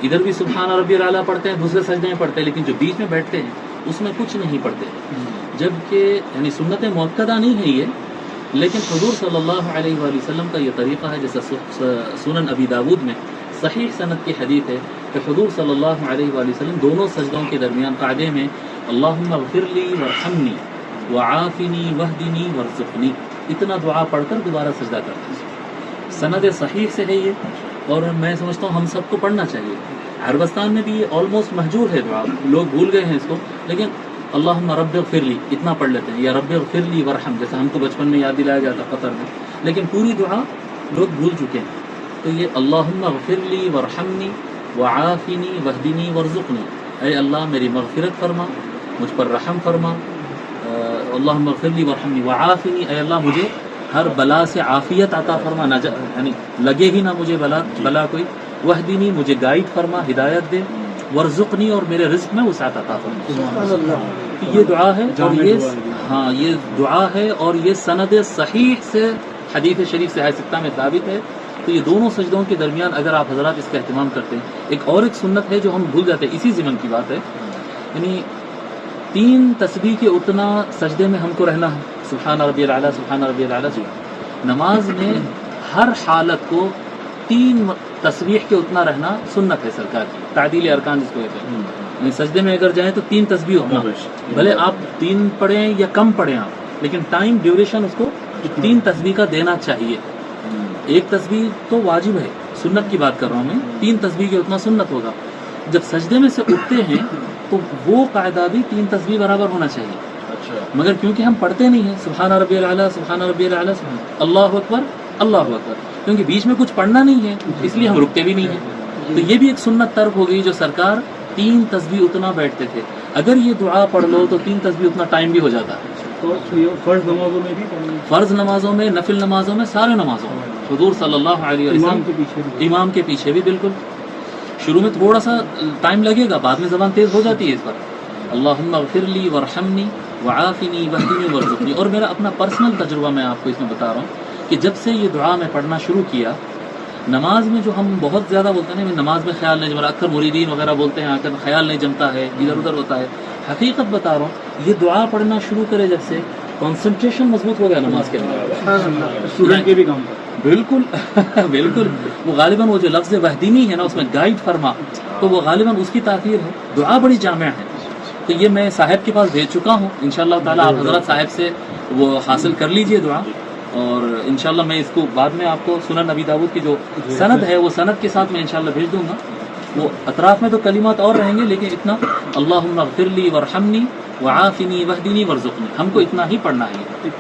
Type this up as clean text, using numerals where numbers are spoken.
ادھر بھی سبحان ربی الاعلیٰ پڑھتے ہیں، دوسرے سجدے میں پڑھتے ہیں، لیکن جو بیچ میں بیٹھتے ہیں اس میں کچھ نہیں پڑھتے، جبکہ یعنی سنت مؤکدہ نہیں ہے یہ، لیکن حضور صلی اللہ علیہ وآلہ وسلم کا یہ طریقہ ہے، جیسا سنن ابی داود میں صحیح سند کی حدیث ہے کہ حضور صلی اللہ علیہ وآلہ وسلم دونوں سجدوں کے درمیان قاعدے میں اللہم اغفر لی وارحمنی وعافنی واہدنی وارزقنی اتنا دعا پڑھ کر دوبارہ سجدہ کرتے ہیں۔ سند صحیح سے ہے یہ، اور میں سمجھتا ہوں ہم سب کو پڑھنا چاہیے۔ عربستان میں بھی یہ آلموسٹ مہجور ہے دعا، لوگ بھول گئے ہیں اس کو، لیکن اللہم رب اغفر لی اتنا پڑھ لیتے ہیں، یا رب اغفر لی وارحم جیسا ہم کو بچپن میں یاد دلایا جاتا قطر میں، لیکن پوری دعا لوگ بھول چکے ہیں۔ تو یہ اللہم اغفر لی وارحمنی وعافنی واہدنی وارزقنی، اے اللہ میری مغفرت فرما، مجھ پر رحم فرما، اللہم اغفر لی وارحمنی وعافنی، اے اللہ مجھے ہر بلا سے عافیت عطا فرما، یعنی لگے ہی نہ مجھے بلا کوئی، واہدنی مجھے گائیڈ فرما، ہدایت دے، ورزقنی اور میرے رزق میں وسعت عطا فرما۔ یہ دعا ہے، اور یہ دعا ہے، اور یہ سند صحیح سے حدیث شریف سے ستہ میں ثابت ہے۔ تو یہ دونوں سجدوں کے درمیان اگر آپ حضرات اس کا اہتمام کرتے ہیں، ایک سنت ہے جو ہم بھول جاتے ہیں، اسی ضمن کی بات ہے، یعنی 3 تسبیح کے اتنا سجدے میں ہم کو رہنا ہے، سبحان ربی الاعلیٰ سبحان ربی الاعلیٰ۔ نماز میں ہر حالت کو 3 تسبیح کے اتنا رہنا سنت ہے سرکار کی، تعدیل ارکان جس کو کہتے ہیں، یعنی سجدے میں اگر جائیں تو 3 تسبیح ہونا، بھلے آپ 3 پڑھیں یا کم پڑھیں آپ، لیکن ٹائم ڈیوریشن اس کو 3 تسبیح کا دینا چاہیے۔ 1 تسبیح تو واجب ہے، سنت کی بات کر رہا ہوں میں، 3 تسبیح کے اتنا سنت ہوگا۔ جب سجدے میں سے اٹھتے ہیں تو وہ قاعدہ بھی 3 تسبیح برابر ہونا چاہیے، مگر کیونکہ ہم پڑھتے نہیں ہیں سبحان ربی الاعلیٰ سبحان ربی الاعلیٰ اللہ اکبر اللہ اکبر، کیونکہ بیچ میں کچھ پڑھنا نہیں ہے اس لیے ہم رکتے بھی نہیں ہیں۔ تو یہ بھی ایک سنت ترک ہو گئی، جو سرکار 3 تسبیح اتنا بیٹھتے تھے، اگر یہ دعا پڑھ لو تو 3 تسبیح اتنا ٹائم بھی ہو جاتا ہے۔ تو فرض نمازوں میں بھی، فرض نمازوں میں، نفل نمازوں میں، سارے نمازوں میں حضور صلی اللہ علیہ وسلم امام کے پیچھے بھی بالکل، شروع میں تھوڑا سا ٹائم لگے گا، بعد میں زبان تیز ہو جاتی ہے اس پر، اللہم اغفر لی وارحمنی وعافنی واہدنی وارزقنی۔ اور میرا اپنا پرسنل تجربہ میں آپ کو اس میں بتا رہا ہوں کہ جب سے یہ دعا میں پڑھنا شروع کیا، نماز میں جو ہم بہت زیادہ بولتے ہیں نماز میں خیال نہیں جمتا، اکثر مریدین وغیرہ بولتے ہیں آ کر خیال نہیں جمتا ہے، ادھر ادھر ہوتا ہے، حقیقت بتا رہا ہوں یہ دعا پڑھنا شروع کرے جب سے، کنسنٹریشن مضبوط ہو گیا نماز کے اندر، اسٹوڈنٹ کے بھی کام کرتا بالکل بالکل۔ وہ غالباً وہ جو لفظ وحدینی ہے نا، اس میں گائیڈ فرما، تو وہ غالباً اس کی تاثیر ہے، دعا بڑی جامع ہے۔ تو یہ میں صاحب کے پاس بھیج چکا ہوں، انشاءاللہ تعالیٰ آپ حضرت صاحب سے وہ حاصل کر لیجئے دعا، اور انشاءاللہ میں اس کو بعد میں آپ کو سنن ابی داود کی جو سند ہے وہ سند کے ساتھ میں انشاءاللہ بھیج دوں گا۔ وہ اطراف میں تو کلمات اور رہیں گے، لیکن اتنا اللہم اغفر لی وارحمنی وعافنی واہدنی وارزقنی ہم کو اتنا ہی پڑھنا ہے۔